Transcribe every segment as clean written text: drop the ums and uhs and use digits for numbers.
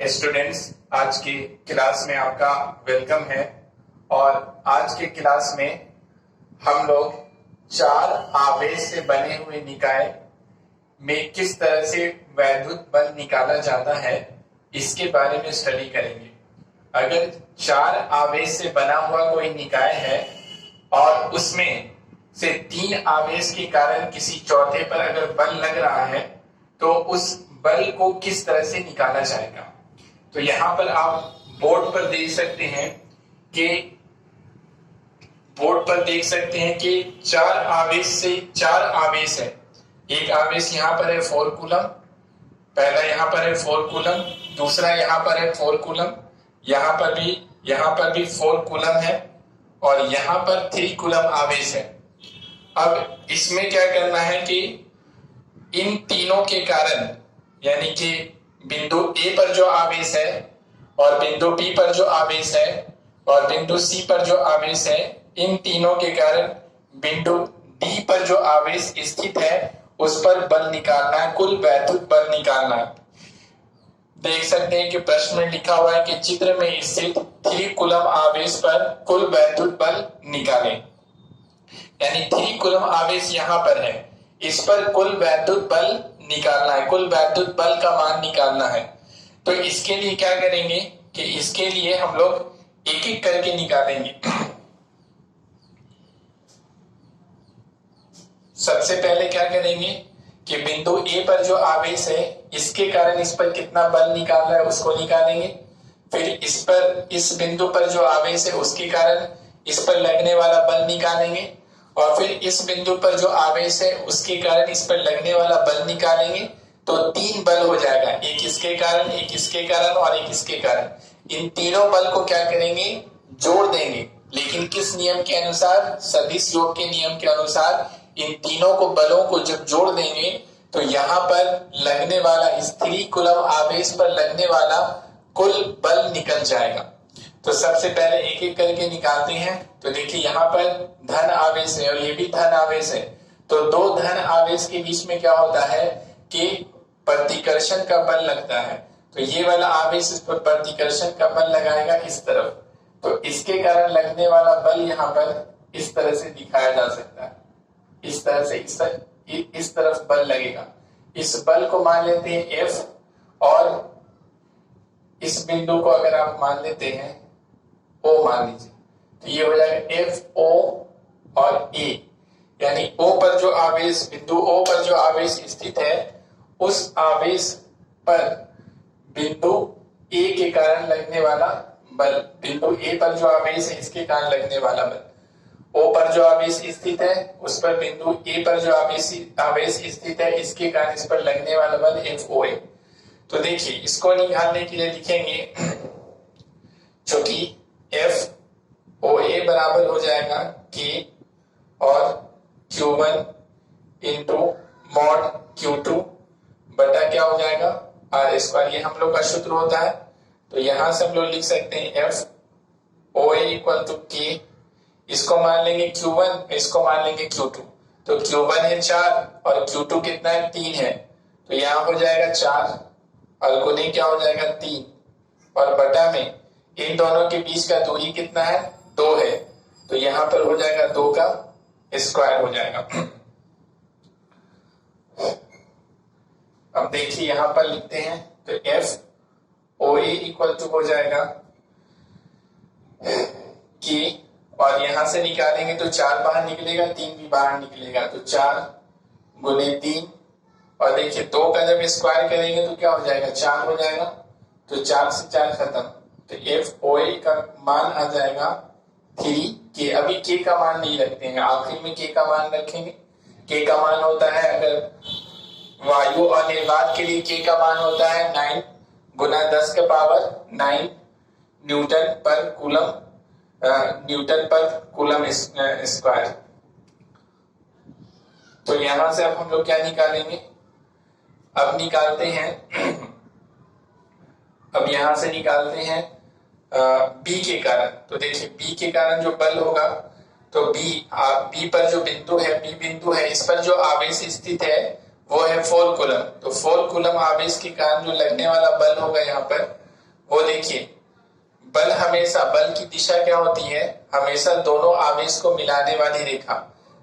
Students, आज की class में आपका वेलकम है। और आज के क्लास में हम लोग चार आवेश से बने हुए निकाय में किस तरह से वैद्युत बल निकाला जाता है इसके बारे में स्टडी करेंगे। अगर चार आवेश से बना हुआ कोई निकाय है और उसमें से तीन आवेश के कारण किसी चौथे पर अगर बल लग रहा है तो उस बल को किस तरह से निकाला जाएगा। तो यहां पर आप बोर्ड पर देख सकते हैं कि चार आवेश से चार आवेश है। एक आवेश यहां पर है 4 कूलम, पहला यहां पर है 4 कूलम, दूसरा यहां पर है 4 कूलम, यहां पर भी 4 कूलम है और यहां पर 3 कूलम आवेश है। अब इसमें क्या करना है कि इन तीनों के कारण, यानी कि बिंदु ए पर जो आवेश है और बिंदु बी पर जो आवेश है और बिंदु सी पर जो आवेश है, इन तीनों के कारण बिंदु डी पर जो आवेश स्थित है उस पर बल निकालना है, कुल वैद्युत बल निकालना है। देख सकते हैं कि प्रश्न में लिखा हुआ है कि चित्र में स्थित 3 कूलम आवेश पर कुल वैद्युत बल निकालें। यानी 3 कूलम आवेश यहां पर है, इस पर कुल वैद्युत बल निकालना है, कुल वैद्युत बल का मान निकालना है। तो इसके लिए क्या करेंगे कि इसके लिए हम लोग एक एक करके निकालेंगे। सबसे पहले क्या करेंगे कि बिंदु ए पर जो आवेश है इसके कारण इस पर कितना बल निकाल रहा है उसको निकालेंगे। फिर इस बिंदु पर जो आवेश है उसके कारण इस पर लगने वाला बल निकालेंगे और फिर इस बिंदु पर जो आवेश है उसके कारण इस पर लगने वाला बल निकालेंगे। तो 3 बल हो जाएगा, एक इसके कारण, एक इसके कारण और एक इसके कारण। इन तीनों बल को क्या करेंगे, जोड़ देंगे। लेकिन किस नियम के अनुसार? सदिश योग के नियम के अनुसार इन तीनों को बलों को जब जोड़ देंगे तो यहाँ पर लगने वाला, इस 3 कूलम आवेश पर लगने वाला कुल बल निकल जाएगा। तो सबसे पहले एक एक करके निकालते हैं। तो देखिए यहाँ पर धन आवेश है और ये भी धन आवेश है। तो 2 धन आवेश के बीच में क्या होता है कि प्रतिकर्षण का बल लगता है। तो ये वाला आवेश इस पर प्रतिकर्षण का बल लगाएगा इस तरफ, तो इसके कारण लगने वाला बल यहाँ पर इस तरह से दिखाया जा सकता है। इस तरह से इस तरफ बल लगेगा। इस बल को मान लेते हैं F और इस बिंदु को अगर आप मान लेते हैं O मान लीजिए, तो ये हो जाएगा FO और A। यानी O पर जो आवेश, बिंदु O पर जो आवेश स्थित है उस आवेश पर बिंदु A के कारण लगने वाला बल, बिंदु A पर जो आवेश है इसके कारण लगने वाला बल, O पर जो आवेश स्थित है उस पर बिंदु A पर जो आवेश स्थित है इसके कारण इस पर लगने वाला बल FOA। तो देखिए इसको निकालने के लिए लिखेंगे चूंकि FOA बराबर हो जाएगा K और Q1 इंटू मॉड Q2 बटा क्या हो जाएगा R²। ये हम लोग का सूत्र होता है। तो यहां से हम लोग लिख सकते हैं FOA इक्वल टू K, इसको मान लेंगे Q1, इसको मान लेंगे Q2। तो Q1 है 4 और Q2 कितना है 3 है, तो यहाँ हो जाएगा 4 और गुने क्या हो जाएगा 3 और बटा में इन दोनों के बीच का दूरी कितना है 2 है, तो यहां पर हो जाएगा 2 का स्क्वायर हो जाएगा। अब देखिए यहां पर लिखते हैं तो FOA इक्वल टू हो जाएगा K और यहां से निकालेंगे तो 4 बाहर निकलेगा, 3 भी बाहर निकलेगा, तो 4 गुने 3 और देखिए 2 का जब स्क्वायर करेंगे तो क्या हो जाएगा 4 हो जाएगा, तो 4 से 4 खत्म। तो FOA का मान आ जाएगा 3K। अभी K का मान नहीं रखते हैं, आखिर में K का मान रखेंगे। K का मान होता है, अगर वायु और निर्वात के लिए K का मान होता है 9 गुना 10 के पावर 9 न्यूटन पर कूलम स्क्वायर। तो यहां से अब हम लोग क्या निकालेंगे, अब निकालते हैं अब यहां से निकालते हैं B के कारण। तो देखिए B के कारण जो बल होगा तो B पर जो बिंदु है, B बिंदु है, इस पर जो आवेश स्थित है वो है 4 कूलम। तो 4 कूलम आवेश के कारण जो लगने वाला बल होगा यहाँ पर वो देखिए बल हमेशा, बल की दिशा क्या होती है, हमेशा दोनों आवेश को मिलाने वाली रेखा।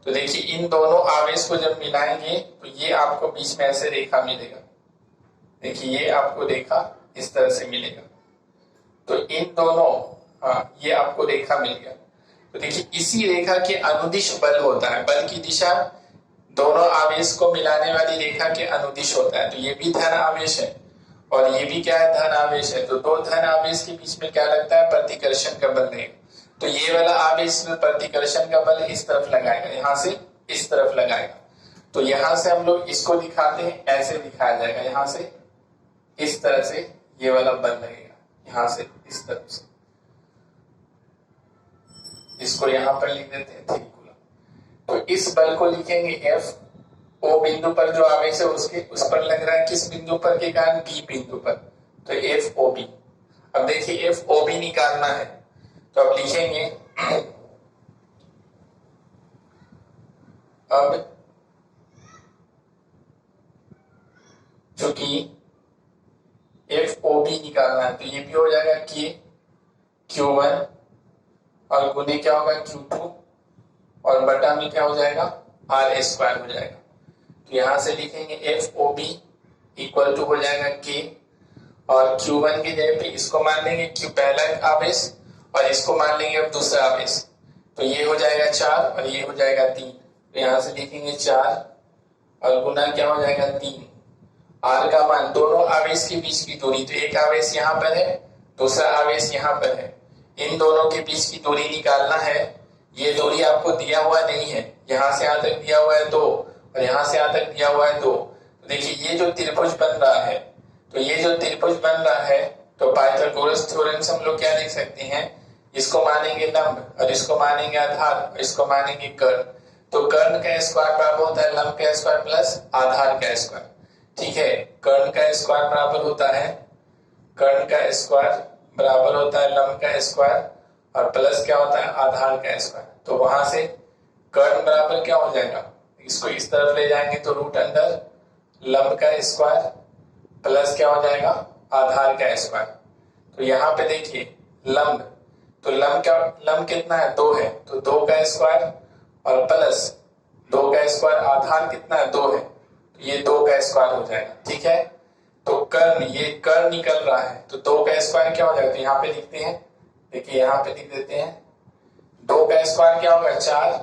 तो देखिए इन दोनों आवेश को जब मिलाएंगे तो ये आपको बीच में ऐसे रेखा मिलेगा। देखिए ये आपको रेखा इस तरह से मिलेगा। तो इन दोनों, हाँ ये आपको रेखा मिल गया। तो देखिए इसी रेखा के अनुदिश बल होता है। बल की दिशा दोनों आवेश को मिलाने वाली रेखा के अनुदिश होता है। तो ये भी धन आवेश है और ये भी क्या है, धन आवेश है। तो दो धन आवेश के बीच में क्या लगता है, प्रतिकर्षण का बल रहेगा। तो ये वाला आवेश में प्रतिकर्षण का बल इस तरफ लगाएगा, यहां से इस तरफ लगाएगा। तो यहां से हम लोग इसको दिखाते हैं, ऐसे दिखाया जाएगा, यहां से इस तरह से ये वाला बल लगेगा, यहां से इस तरफ से। इसको यहां पर लिख देते हैं 3 कूलम। तो इस बल को लिखेंगे F, O बिंदु पर जो आवेश है उसके उस पर लग रहा है, किस बिंदु पर के कारण, B बिंदु पर। तो FOB। अब देखिए FOB निकालना है तो अब लिखेंगे अब चूंकि FOB निकालना है तो ये भी हो जाएगा K Q1 और गुने क्या होगा Q2 और बटा में क्या हो जाएगा, R स्क्वायर हो जाएगा। तो यहां से लिखेंगे FOB इक्वल टू हो जाएगा K और Q1 की जगह पे इसको मान लेंगे Q पहला आवेश और इसको मान लेंगे अब दूसरा आवेश। तो ये हो जाएगा 4 और ये हो जाएगा 3। तो यहां से लिखेंगे 4 और गुना क्या हो जाएगा 3। R का मान दोनों आवेश के बीच की दूरी, तो एक आवेश यहाँ पर है, दूसरा आवेश यहाँ पर है, इन दोनों के बीच की दूरी निकालना है। ये दूरी आपको दिया हुआ नहीं है, यहां से यहां तक दिया हुआ है 2 और यहां से यहां तक दिया हुआ है 2। तो देखिए ये जो त्रिभुज बन रहा है, तो ये जो त्रिभुज बन रहा है तो पाइथागोरस थ्योरम से हम लोग क्या लिख सकते हैं, इसको मानेंगे लंब और इसको मानेंगे आधार और इसको मानेंगे कर्ण। तो कर्ण का स्क्वायर बराबर होता है लंब का स्क्वायर प्लस आधार का स्क्वायर। ठीक है, कर्ण का स्क्वायर बराबर होता है, कर्ण का स्क्वायर बराबर होता है लंब का स्क्वायर और प्लस क्या होता है, आधार का स्क्वायर। तो वहां से कर्ण बराबर क्या हो जाएगा, इसको इस तरफ ले जाएंगे तो रूट अंडर लंब का स्क्वायर प्लस क्या हो जाएगा, आधार का स्क्वायर। तो यहाँ पे देखिए लंब, तो लंब कितना है, 2 है, तो 2 का स्क्वायर और प्लस 2 का स्क्वायर, आधार कितना है 2 है, तो ये 2 का स्क्वायर हो जाएगा। ठीक है, तो कर्ण, ये कर्ण निकल रहा है तो 2 का स्क्वायर क्या हो जाएगा, तो यहाँ पे लिखते हैं, देखिए यहाँ पे लिख देते हैं 2 का स्क्वायर क्या होगा 4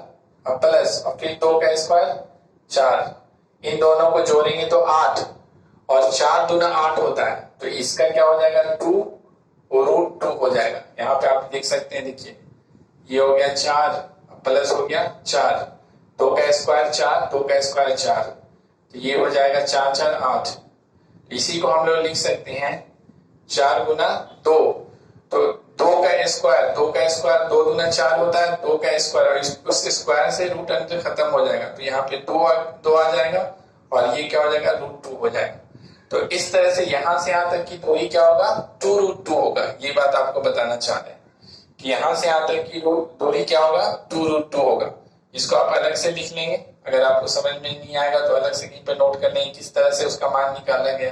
और प्लस और फिर 2 का स्क्वायर 4, इन दोनों को जोड़ेंगे तो 8 और 4 दूना 8 होता है। तो इसका क्या हो जाएगा 2 और रूट 2 हो जाएगा। यहाँ पे आप देख सकते हैं, देखिए ये हो गया 4 प्लस हो गया 4, 2 का स्क्वायर 4, 2 का स्क्वायर 4, तो ये हो जाएगा 4 4 8। इसी को हम लोग लिख सकते हैं 4 गुना 2, तो 2 का स्क्वायर 2 दूना 4 होता है, 2 का स्क्वायर उस स्क्वायर से रूट अंतर खत्म हो जाएगा। तो यहाँ पे 2 आ जाएगा और ये क्या हो जाएगा रूट 2 हो जाएगा। तो इस तरह से यहां से यहां तक की दूरी क्या होगा, 2 रूट 2 होगा। ये बात आपको बताना चाह रहे हैं कि यहां से यहां तक की दूरी क्या होगा, 2 रूट 2 होगा। इसको आप अलग से लिख लेंगे, अगर आपको समझ में नहीं आएगा तो अलग से कहीं पर नोट कर लेंगे किस तरह से उसका मान निकाला गया।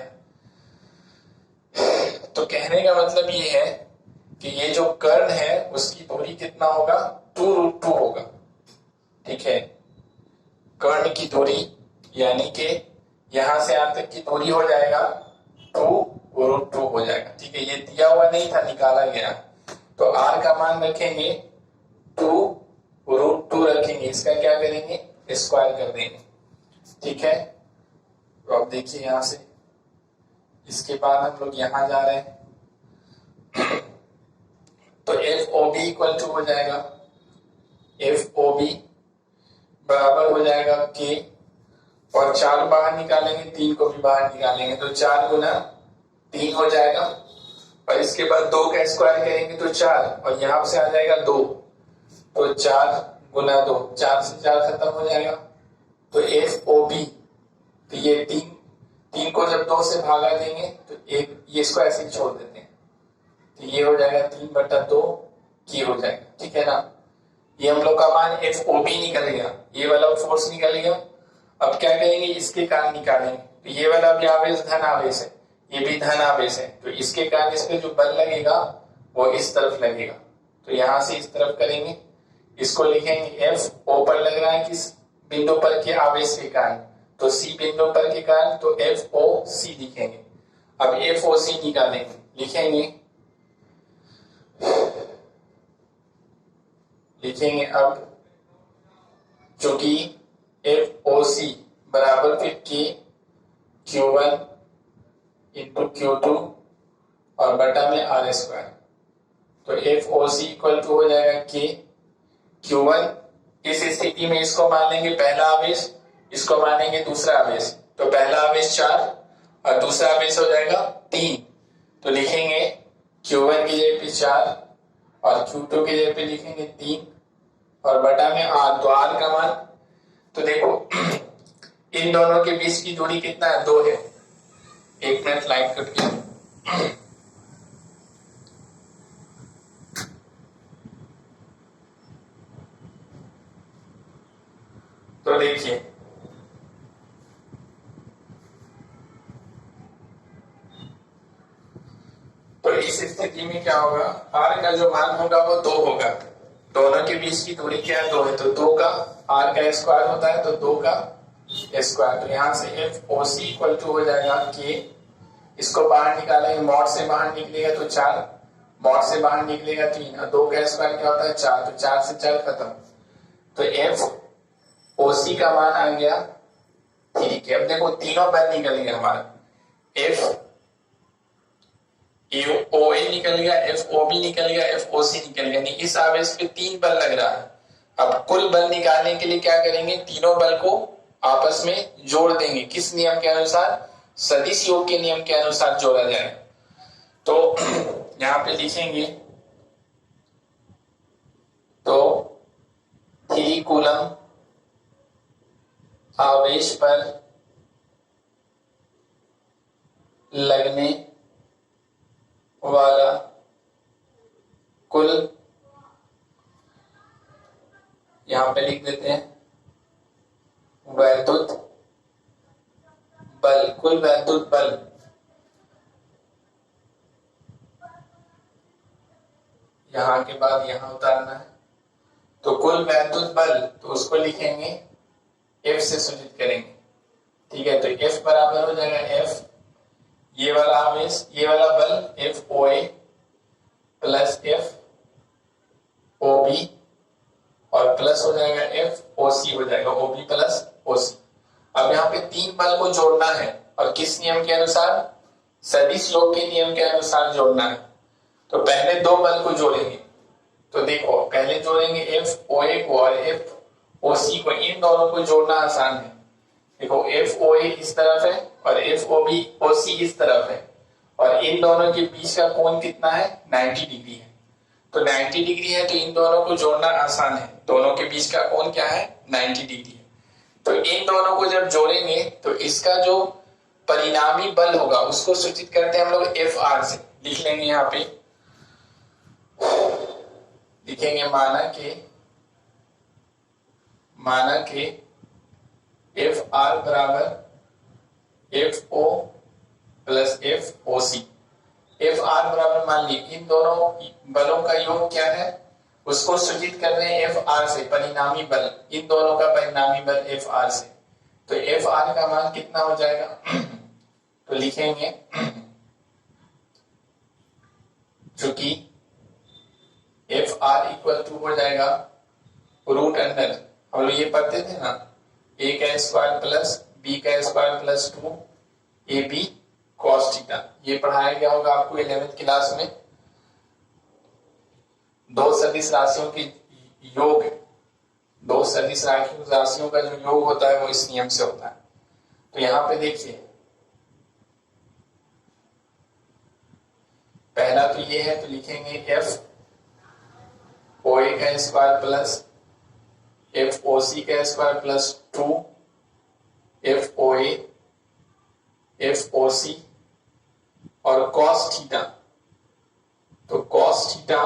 तो कहने का मतलब ये है कि ये जो कर्ण है उसकी दूरी कितना होगा, 2 रूट 2 होगा। ठीक है, कर्ण की दूरी यानी कि यहां से यहां तक की दूरी हो जाएगा 2 रूट 2 हो जाएगा। ठीक है, ये दिया हुआ नहीं था, निकाला गया। तो r का मान रखेंगे 2 रूट 2 रखेंगे, इसका क्या करेंगे, स्क्वायर कर देंगे। ठीक है, तो अब देखिए यहां से इसके बाद हम लोग यहां जा रहे हैं तो FOB इक्वल टू हो जाएगा, FOB बराबर हो जाएगा K और 4 बाहर निकालेंगे, 3 को भी बाहर निकालेंगे तो 4 गुना 3 हो जाएगा और इसके बाद 2 का स्क्वायर करेंगे तो 4 और यहां से आ जाएगा 2, तो 4 गुना 2, 4 से 4 खत्म हो जाएगा। तो FOB, तो ये 3 को जब 2 से भागा देंगे तो एक ये इसको ऐसे ही छोड़ देते हैं, तो ये हो जाएगा 3/2 की हो जाएगा। ठीक है ना, ये हम लोग का मान FOB निकल गया, ये वाला फोर्स निकल गया। अब क्या करेंगे, इसके कारण निकालेंगे। तो ये वाला भी आवेश धन आवेश है, ये भी धन आवेश है, तो इसके कारण इस पे जो बल लगेगा वो इस तरफ लगेगा। तो यहां से इस तरफ करेंगे, इसको लिखेंगे एफ ओ पर लग रहा है किस बिंदु पर के आवेश के कारण, तो सी बिंदु पर के कारण, तो एफ ओ सी लिखेंगे। अब एफ ओ सी निकालेंगे, लिखेंगे अब चूंकि एफ ओ सी बराबर फिर के Q1 इंटू Q2 और बटा में आर स्क्वायर, तो F O C equal to हो जाएगा के Q1। इस स्थिति में इसको मान लेंगे पहला आवेश, इसको मानेंगे दूसरा आवेश, तो पहला आवेश 4 और दूसरा आवेश हो जाएगा 3, तो लिखेंगे Q1 की जगह पे 4 और Q2 की जगह पे लिखेंगे 3 और बटा में आर, तो आर का मान, तो देखो इन दोनों के बीच की दूरी कितना है, 2 है। 1 मिनट लाइट कट गया। तो देखिए तो इस स्थिति में क्या होगा, आर का जो मान होगा वो 2 होगा, दोनों के बीच की दूरी क्या है, 2 है, तो 2 का आर का स्क्वायर होता है, तो 2 का स्क्वायर, तो यहां से F O C equal to हो जाएगा के, इसको बाहर निकालेंगे, मॉड से बाहर निकलेगा तो 4, मॉड से बाहर निकलेगा 3 और 2 का स्क्वायर क्या होता है 4, तो 4 से 4 खत्म, तो एफ ओ सी का मान आ गया 3 के। अब देखो तीनों बल निकल गया हमारा, एफ ओ ए निकल गया, एफ ओ बी निकल गया, एफ ओ सी निकल गया, नहीं इस आवेश पे 3 बल लग रहा है। अब कुल बल निकालने के लिए क्या करेंगे, तीनों बल को आपस में जोड़ देंगे, किस नियम के अनुसार, सदिश योग के नियम के अनुसार जोड़ा जाए। तो यहां पे लिखेंगे, तो 3 कूलम आवेश पर लगने वाला कुल, यहां पे लिख देते हैं वैद्युत बल, कुल वैद्युत बल यहां के बाद यहां उतारना है, तो कुल वैद्युत बल, तो उसको लिखेंगे एफ से सूचित करेंगे, ठीक है। तो एफ बराबर हो जाएगा एफ ये वाला आवेश, ये वाला बल एफ ओ ए प्लस एफ ओ बी और प्लस हो जाएगा एफ ओ सी हो जाएगा, ओ बी प्लस ओ सी। अब यहाँ पे 3 बल को जोड़ना है और किस नियम के अनुसार, सदिश योग के नियम के अनुसार जोड़ना है। तो पहले 2 बल को जोड़ेंगे, तो देखो पहले जोड़ेंगे एफ ओ ए को और एफ ओ सी को, इन दोनों को जोड़ना आसान है। देखो एफ ओ ए इस तरफ है और एफ ओ बी ओ सी इस तरफ है, और इन दोनों के बीच का कोण कितना है, 90 डिग्री है, तो 90 डिग्री है, तो इन दोनों को जोड़ना आसान है, दोनों के बीच का कोण क्या है, 90 डिग्री है। तो इन दोनों को जब जोड़ेंगे तो इसका जो परिणामी बल होगा उसको सूचित करते हैं हम लोग एफ आर से, लिख लेंगे यहाँ पे, लिखेंगे माना के एफ आर बराबर F O plus F O C. F R बराबर मान ली इन दोनों बलों का योग क्या है, उसको सूचित कर रहे हैं एफ आर से, परिणामी बल, इन दोनों का परिणामी बल एफ आर से, तो एफ आर का मान कितना हो जाएगा, तो लिखेंगे चूंकि एफ आर इक्वल टू हो जाएगा रूट अंडर, हम लोग ये पढ़ते थे ना, ए का स्क्वायर प्लस बी का square plus 2 A B cos theta, ये पढ़ाया गया होगा आपको 11th क्लास में। 2 सदिश राशियों की योग, 2 सदिश राशियों का जो योग होता है वो इस नियम से होता है। तो यहां पे देखिए पहला तो ये है, तो लिखेंगे एफ ओ ए का square plus F O C का square plus 2 F O A F O C और कॉस थीटा, तो कॉस थीटा,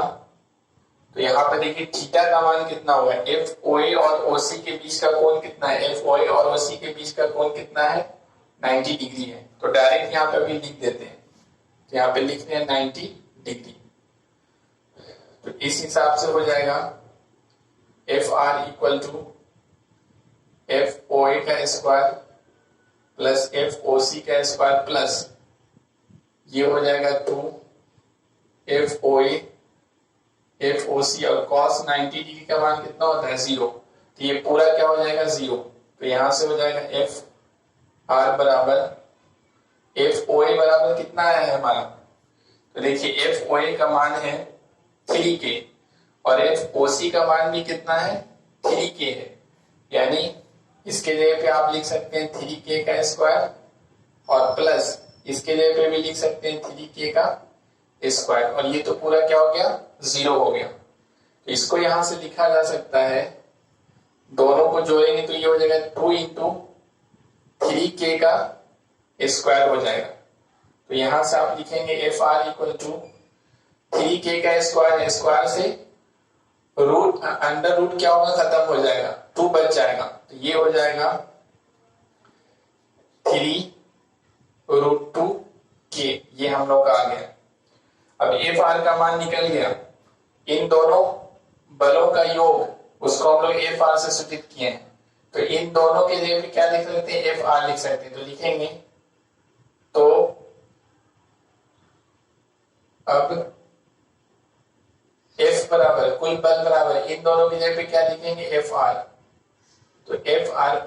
तो यहां पे देखिए थीटा का मान कितना हुआ है, एफ ओ ए और ओ सी के बीच का कोण कितना है, एफ ओ ए और ओ सी के बीच का कोण कितना है, 90 डिग्री है, तो डायरेक्ट यहां पे भी लिख देते हैं तो यहाँ पे लिख रहे हैं 90 डिग्री। तो इस हिसाब से हो जाएगा F R equal to F O A का square plus F O C का स्क्वायर प्लस ये हो जाएगा 2 F O A F O C, और cos 90 डिग्री का मान कितना होता है 0, तो ये पूरा क्या हो जाएगा 0। तो यहां से हो जाएगा एफ आर बराबर एफ ओ ए बराबर कितना आया है हमारा, तो देखिए एफ ओ ए का मान है 3k और एफ ओ सी का मान भी कितना है 3k है, यानी इसके जगह पे आप लिख सकते हैं 3k का स्क्वायर और प्लस इसके जगह पे भी लिख सकते हैं 3k का स्क्वायर, और ये तो पूरा क्या हो गया 0 हो गया। तो इसको यहां से लिखा जा सकता है, दोनों को जोड़ेंगे तो ये हो जाएगा 2 इंटू 3k का स्क्वायर हो जाएगा। तो यहां से आप लिखेंगे F R equal to 3k का स्क्वायर, स्क्वायर से रूट अंडर रूट क्या होगा खत्म हो जाएगा, 2 बच जाएगा, तो ये हो जाएगा 3√2k, ये हम लोग का आ गया। अब एफ आर का मान निकल गया, इन दोनों बलों का योग उसको हम लोग एफ आर से सूचित किए हैं, तो इन दोनों के जगह पे क्या लिख सकते हैं एफ आर लिख सकते हैं। तो लिखेंगे तो अब एफ बराबर कुल बल बराबर इन दोनों की जगह पे क्या लिखेंगे एफ आर, तो एफ आर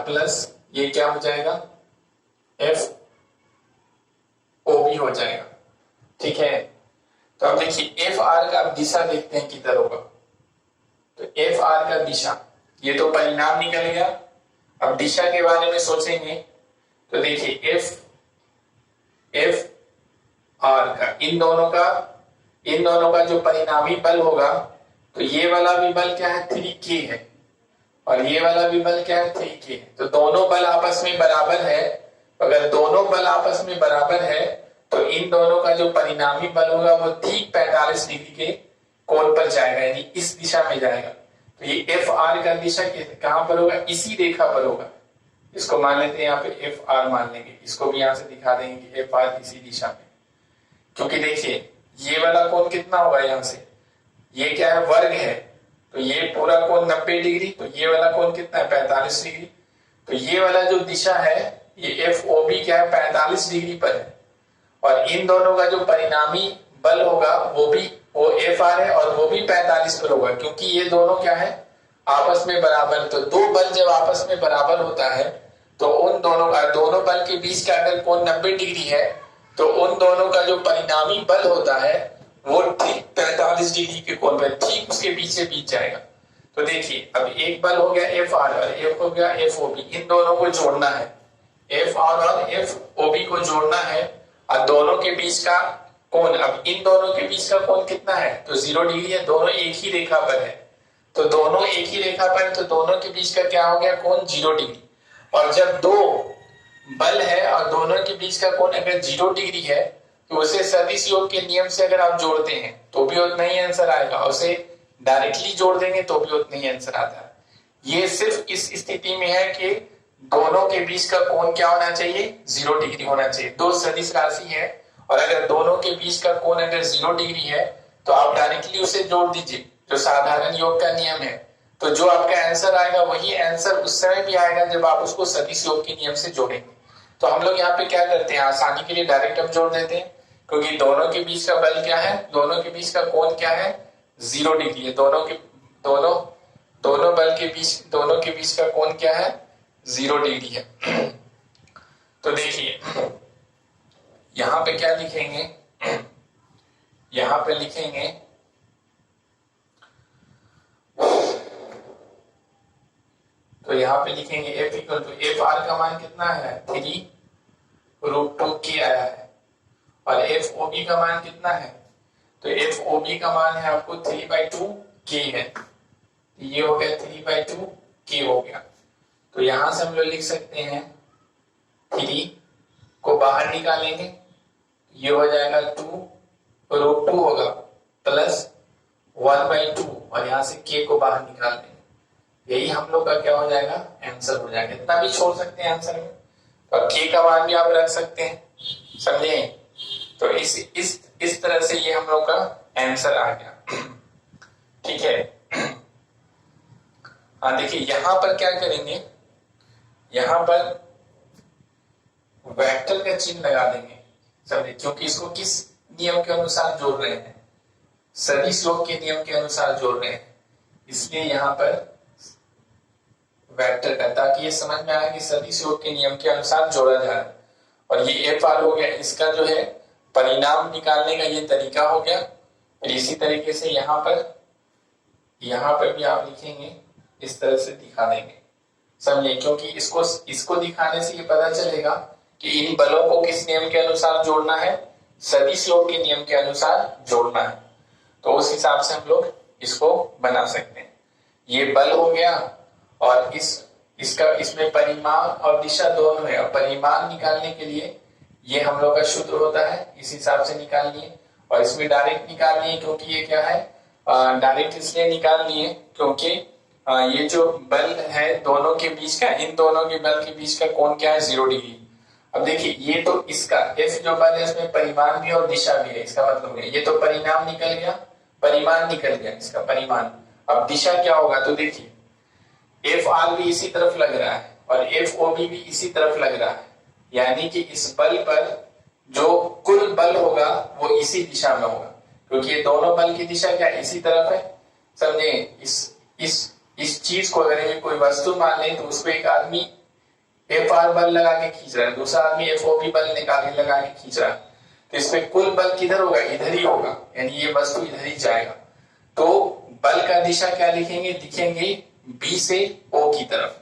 प्लस ये क्या हो जाएगा एफ ओ भी हो जाएगा, ठीक है। तो अब देखिए एफ आर का अब दिशा देखते हैं किधर होगा, तो एफ आर का दिशा ये तो परिणाम निकल गया। अब दिशा के बारे में सोचेंगे तो देखिए एफ आर का इन दोनों का जो परिणामी बल होगा, तो ये वाला भी बल क्या है 3k है और ये वाला भी बल क्या है 3k है, तो दोनों बल आपस में बराबर है। अगर दोनों बल आपस में बराबर है तो इन दोनों का जो परिणामी बल होगा वो ठीक 45 डिग्री के कोण पर जाएगा, यानी इस दिशा में जाएगा। तो ये एफ आर का दिशा कहां पर होगा, इसी रेखा पर होगा। इसको मान लेते हैं यहाँ पे एफ आर मान लेंगे, इसको भी यहां से दिखा देंगे कि एफ आर इसी दिशा में, क्योंकि देखिए ये वाला कोण कितना होगा यहाँ से, ये क्या है वर्ग है, तो ये पूरा कोण 90 डिग्री, तो ये वाला कोण कितना है 45 डिग्री। तो ये वाला जो दिशा है ये एफ ओ बी क्या है 45 डिग्री पर है, और इन दोनों का जो परिणामी बल होगा वो एफ आर है और वो भी 45 पर होगा, क्योंकि ये दोनों क्या है आपस में बराबर। तो दो बल जब आपस में बराबर होता है तो उन दोनों बल के बीच का अगर कोण 90 डिग्री है तो उन दोनों का जो परिणामी बल होता है वो ठीक 45 डिग्री के कोण पर ठीक उसके पीछे बीत जाएगा। तो देखिए अब एक बल हो गया एफ आर और एक हो गया एफ ओ बी, इन दोनों को जोड़ना है, एफ आर और एफ ओ बी को जोड़ना है, और दोनों के बीच का कोण, अब इन दोनों के बीच का कोण कितना है तो 0 डिग्री है, दोनों एक ही रेखा पर है, तो दोनों एक ही रेखा पर, तो दोनों के बीच का क्या हो गया कोण 0 डिग्री। और जब दो बल है और दोनों के बीच का कोण अगर 0 डिग्री है तो उसे सदिश योग के नियम से अगर आप जोड़ते हैं तो भी उतना ही आंसर आएगा, उसे डायरेक्टली जोड़ देंगे तो भी उतना ही आंसर आता है। ये सिर्फ इस स्थिति में है कि दोनों के बीच का कोण क्या होना चाहिए 0 डिग्री होना चाहिए। दो सदिश राशि है और अगर दोनों के बीच का कोण अगर 0 डिग्री है तो आप डायरेक्टली उसे जोड़ दीजिए, जो साधारण योग का नियम है, तो जो आपका आंसर आएगा वही आंसर उस समय भी आएगा जब आप उसको सदिश योग के नियम से जोड़ेंगे। तो हम लोग यहाँ पे क्या करते हैं, आसानी के लिए डायरेक्ट हम जोड़ देते हैं, क्योंकि दोनों के बीच का बल क्या है, दोनों के बीच का कोण क्या है 0 डिग्री है, दोनों बल के बीच दोनों के बीच का कोण क्या है 0 डिग्री है। तो देखिए यहां पे क्या लिखेंगे, यहां पे लिखेंगे तो यहाँ पे लिखेंगे F equal to F R का मान कितना है 3√2k आया है, और एफ ओ बी का मान कितना है, तो एफ ओ बी का मान है आपको 3/2k है, तो ये हो गया 3/2k हो गया। तो यहां से हम लोग लिख सकते हैं 3 को बाहर निकालेंगे, ये हो जाएगा 2√2 होगा प्लस 1/2, और यहां से k को बाहर निकाल देंगे, यही हम लोग का क्या हो जाएगा आंसर हो जाएगा। इतना भी छोड़ सकते हैं आंसर में, और k का मान भी आप रख सकते हैं, समझे। तो इस तरह से ये हम लोग का आंसर आ गया। ठीक है, हाँ देखिए यहां पर क्या करेंगे, यहां पर वेक्टर का चिन्ह लगा देंगे, समझे, क्योंकि इसको किस नियम के अनुसार जोड़ रहे हैं, सदिश योग के नियम के अनुसार जोड़ रहे हैं, इसलिए यहां पर वेक्टर का, ताकि ये समझ में आए कि सदिश योग के नियम के अनुसार जोड़ा जा रहा है। और ये एफ आर हो गया, इसका जो है परिणाम निकालने का ये तरीका हो गया। फिर इसी तरीके से यहां पर भी आप लिखेंगे, इस तरह से दिखा देंगे, समझे, क्योंकि इसको दिखाने से ये पता चलेगा कि इन बलों को किस नियम के अनुसार जोड़ना है, सदिश योग के नियम के अनुसार जोड़ना है। तो उस हिसाब से हम लोग इसको बना सकते हैं। ये बल हो गया और इसमें परिमाण और दिशा दोनों है, और परिमाण निकालने के लिए ये हम लोग का सूत्र होता है, इस हिसाब से निकालनी है। और इसमें डायरेक्ट निकालनी है, क्योंकि ये क्या है, डायरेक्ट इसलिए निकालनी है क्योंकि ये जो बल है दोनों के बीच का, इन दोनों के बल के बीच का कोण क्या है, 0 डिग्री। अब देखिए ये तो इसका F जो बल है इसमें परिमाण भी और दिशा भी है, इसका मतलब है ये तो परिणाम निकल गया, परिमाण निकल गया इसका परिमाण। अब दिशा क्या होगा, तो देखिए एफ आर भी इसी तरफ लग रहा है और एफ ओ भी इसी तरफ लग रहा है, यानी कि इस बल पर जो कुल बल होगा वो इसी दिशा में होगा, क्योंकि ये दोनों बल की दिशा क्या इसी तरफ है, समझे। इस चीज को अगर ये कोई वस्तु मान ले तो उसको एक आदमी एफ आर बल लगा के खींच रहा है, दूसरा आदमी एफ ओ बी बल लगा के खींच रहा है, तो इसमें कुल बल किधर होगा, इधर ही होगा, यानी ये वस्तु इधर ही जाएगा। तो बल का दिशा क्या दिखेंगे बी से ओ की तरफ,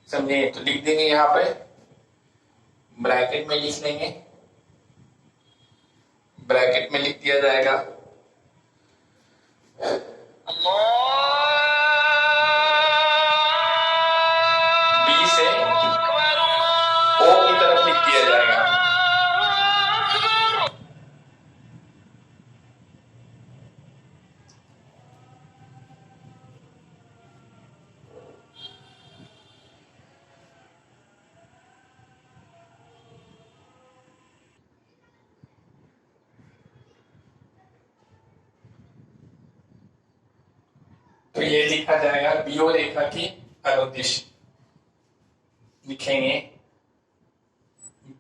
समझे। तो लिख देंगे यहां पे, ब्रैकेट में लिख लेंगे, ब्रैकेट में लिख दिया जाएगा बी से ओ की तरफ लिख दिया जाएगा। तो ये लिखा जाएगा बीओ रेखा की अनुदिश, लिखेंगे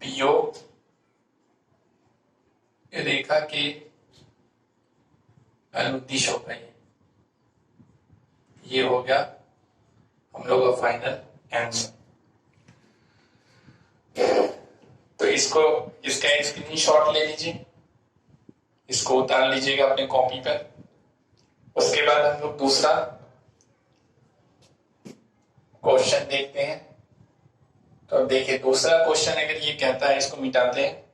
बीओ रेखा के अनुदिश होगा, ये हो गया हम लोग का फाइनल आंसर। तो इसका स्क्रीनशॉट ले लीजिए, इसको उतार लीजिएगा अपने कॉपी पर। उसके बाद हम लोग दूसरा क्वेश्चन देखते हैं। तो अब देखिए दूसरा क्वेश्चन अगर ये कहता है, इसको मिटाते हैं,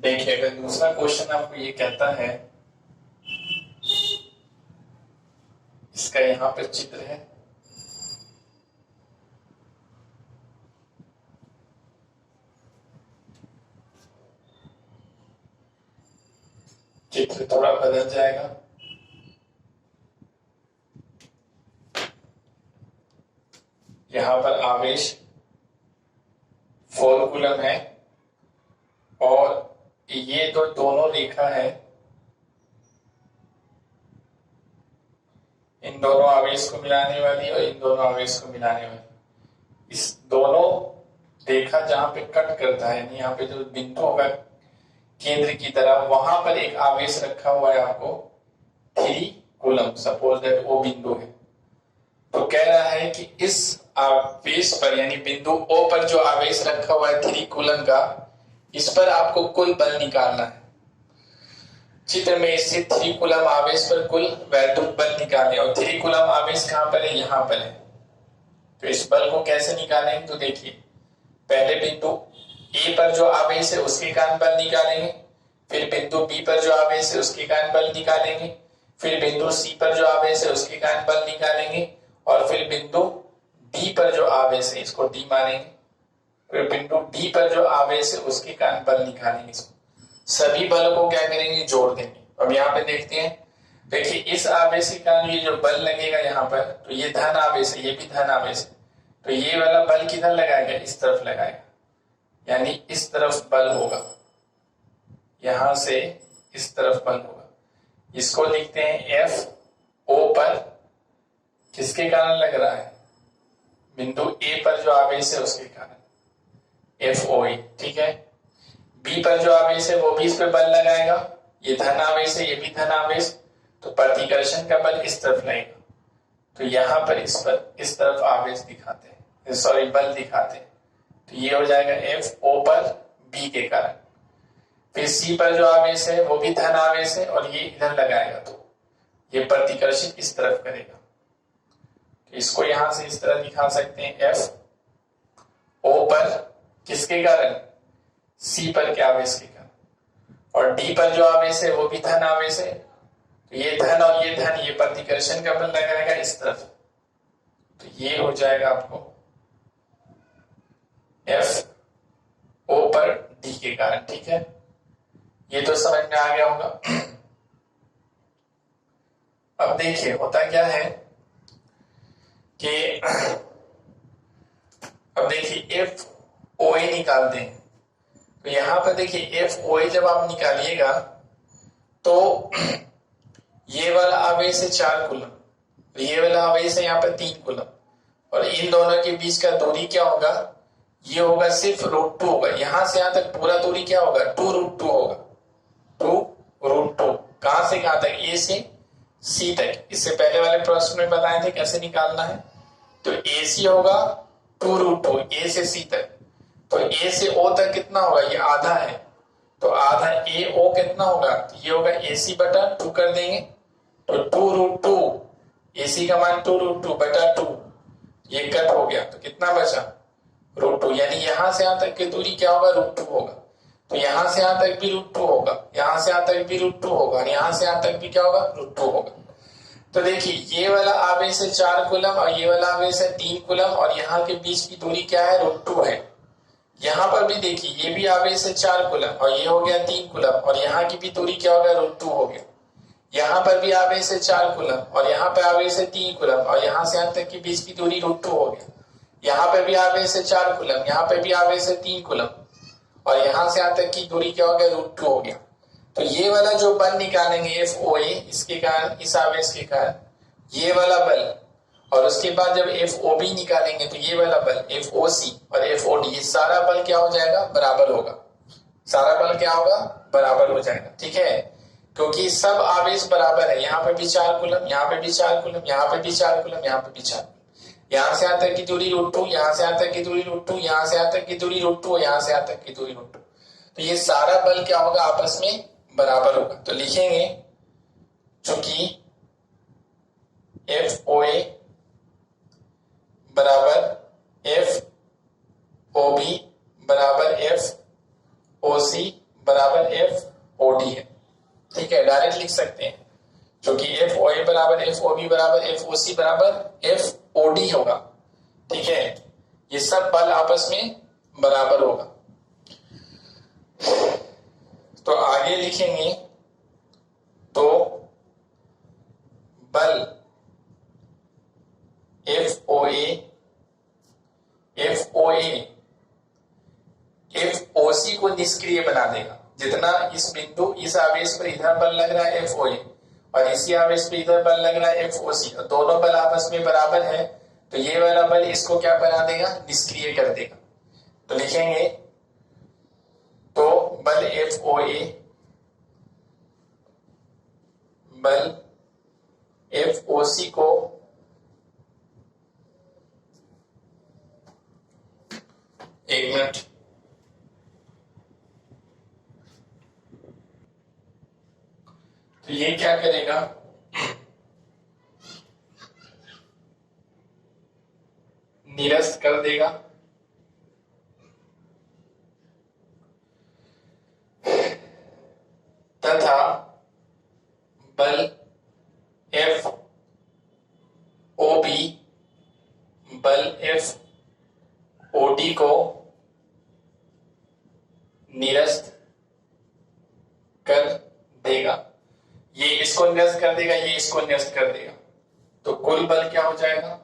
देखिए अगर दूसरा क्वेश्चन आपको ये कहता है, इसका यहां पर चित्र है, चित्र थोड़ा बदल जाएगा। यहां पर आवेश 4 कूलम है और ये तो दोनों रेखा है, इन दोनों आवेश को मिलाने वाली और इन दोनों आवेश को मिलाने वाली। इस दोनों रेखा जहां पे कट करता है, यानी यहाँ पे जो बिंदु होगा केंद्र की तरफ, वहां पर एक आवेश रखा हुआ है आपको 3 कूलम, सपोज दैट वो बिंदु है। तो कह रहा है कि इस आवेश पर, यानी बिंदु ओ पर जो आवेश रखा हुआ है 3 कूलम का, इस पर आपको कुल बल निकालना है। चित्र में स्थित 3 कूलम आवेश पर कुल वैद्युत बल निकालें, और 3 कूलम आवेश कहां पर है, यहां पर है। तो इस बल को कैसे निकालेंगे, तो देखिए पहले बिंदु ए पर जो आवेश है उसके कारण बल निकालेंगे, फिर बिंदु बी पर जो आवेश है उसके कारण बल निकालेंगे, फिर बिंदु सी पर जो आवेश है उसके कारण बल निकालेंगे, और फिर बिंदु डी पर जो आवेश है इसको डी मानेंगे, फिर बिंदु डी पर जो आवेश है उसके कारण बल निकालेंगे। सभी बलों को क्या करेंगे, जोड़ देंगे। अब यहाँ पे देखते हैं, देखिए इस आवेश के कारण ये जो बल लगेगा यहाँ पर, तो ये धन आवेश है, ये भी धन आवेश है, तो ये वाला बल किधर लगाएगा, इस तरफ लगाएगा, यानी इस तरफ बल होगा, यहां से इस तरफ बल होगा। इसको लिखते हैं एफ ओ पर किसके कारण लग रहा है, बिंदु ए पर जो आवेश है उसके कारण, एफ ओ ए, ठीक है। बी पर जो आवेश है वो भी इस पे बल लगाएगा, ये धन आवेश है, ये भी धन आवेश, तो प्रतिकर्षण का बल इस तरफ लगेगा, तो यहां पर इस तरफ आवेश दिखाते हैं, सॉरी बल दिखाते हैं, तो ये हो जाएगा एफ ओ पर बी के कारण। फिर सी पर जो आवेश है वो भी धन आवेश है और ये इधर लगाएगा, तो ये प्रतिकर्षित इस तरफ करेगा, तो इसको यहां से इस तरह दिखा सकते हैं, एफ ओ पर किसके कारण, सी पर के आवेश के कारण, और डी पर जो आवेश है वो भी धन आवेश है, तो ये धन और ये धन, ये प्रतिकर्षण का बल लगाएगा इस तरफ, तो ये हो जाएगा आपको एफ ओ पर डी के कारण, ठीक है। ये तो समझ में आ गया होगा। अब देखिए होता क्या है कि अब देखिए एफ ओ ए निकालते हैं, तो यहां पर देखिए एफ ओ ए जब आप निकालिएगा तो ये वाला आवेश है 4 कूलम, ये वाला आवेश है यहाँ पर 3 कूलम, और इन दोनों के बीच का दूरी क्या होगा, ये होगा सिर्फ √2 होगा, यहां से यहां तक पूरा दूरी क्या होगा, 2√2 होगा, 2√2। कहां से कहां तक, ए से सी तक। इससे पहले वाले प्रश्न में बताए थे कैसे निकालना है, तो ए सी होगा 2√2, ए से सी तक, तो ए से ओ तक कितना होगा, ये आधा है, तो आधा ए ओ कितना होगा, तो ये होगा ए सी बटा 2 कर देंगे, तो 2√2, ए सी का मान 2√2 बटा 2, ये कट हो गया, तो कितना बचा √2, यानी यहां से यहां तक की दूरी क्या होगा, √2 होगा, तो यहां से यहां तक भी √2 होगा, यहां से यहां तक भी √2 होगा, और यहां से यहां तक भी क्या होगा, √2 होगा। तो देखिए ये वाला आवेश है 4 कूलम और ये वाला आवेश है 3 कूलम, और यहाँ के बीच की दूरी क्या है, √2 है। यहाँ पर भी देखिए ये भी आवेश है 4 कूलम और ये हो गया 3 कूलम, और यहाँ की भी दूरी क्या हो गया, √2 हो गया। यहाँ पर भी आवेश है 4 कूलम और यहाँ पे आवेश है 3 कूलम, और यहाँ से यहाँ तक की बीच की दूरी √2 हो गया। यहाँ पे भी आवेश है 4 कूलम, यहाँ पे भी आवेश है 3 कूलम, और यहां से यहां तक की दूरी क्या हो गया, √2 हो गया। तो ये वाला जो बल निकालेंगे एफ ओ ए, इसके कारण, इस आवेश के कारण ये वाला बल, और उसके बाद जब एफ ओ बी निकालेंगे तो ये वाला बल एफ ओ सी और एफ ओ डी, ये सारा बल क्या हो जाएगा, बराबर होगा, सारा बल क्या होगा, बराबर हो जाएगा, ठीक है। क्योंकि सब आवेश बराबर है, यहाँ पे भी 4 कूलम, यहाँ पे भी 4 कूलम, यहाँ पे भी 4 कूलम, यहाँ पे भी 4, यहां से यहां तक की दूरी √2, यहां से यहां तक की दूरी √2, यहां से यहां तक की दूरी √2, यहां से यहां तक की दूरी √2, तो ये सारा बल क्या होगा, आपस में बराबर होगा। तो लिखेंगे चूंकि एफ ओ ए बराबर एफ ओ बी बराबर एफ ओ सी बराबर एफ ओ डी है, ठीक है, डायरेक्ट लिख सकते हैं, क्योंकि एफ ओ ए बराबर एफ ओ बी बराबर एफ ओ सी बराबर एफ ओ डी होगा, ठीक है। ये सब बल आपस में बराबर होगा। तो आगे लिखेंगे, तो बल F O A F O सी को निष्क्रिय बना देगा। जितना इस बिंदु, इस आवेश पर इधर बल लग रहा है एफ ओ ए, और इसी आवेश पे इधर बल लग रहा है एफ ओ सी, और दोनों बल आपस में बराबर है, तो ये वाला बल इसको क्या बना देगा, निष्क्रिय कर देगा। तो लिखेंगे, तो बल एफ ओ ए बल एफ ओ सी को एक मिनट, तो ये क्या करेगा, निरस्त कर देगा, तथा बल एफ ओ बी बल एफ ओ डी को निरस्त कर देगा। ये इसको निरस्त कर देगा, ये इसको निरस्त कर देगा, तो कुल बल क्या हो जाएगा?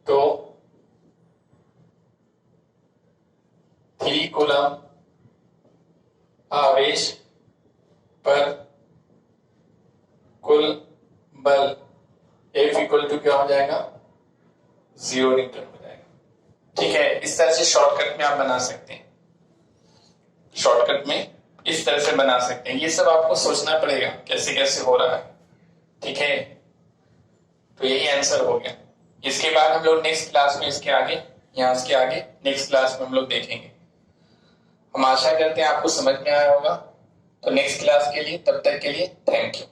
तो 3 कूलम आवेश पर कुल बल F इक्वल टू क्या हो जाएगा? 0 न्यूटन हो जाएगा। ठीक है, इस तरह से शॉर्टकट में आप बना सकते हैं, शॉर्टकट में इस तरह से बना सकते हैं। ये सब आपको सोचना पड़ेगा कैसे कैसे हो रहा है। ठीक है, तो यही आंसर हो गया। इसके बाद हम लोग नेक्स्ट क्लास में इसके आगे, यहां इसके आगे नेक्स्ट क्लास में हम लोग देखेंगे। हम आशा करते हैं आपको समझ में आया होगा। तो नेक्स्ट क्लास के लिए, तब तक के लिए थैंक यू।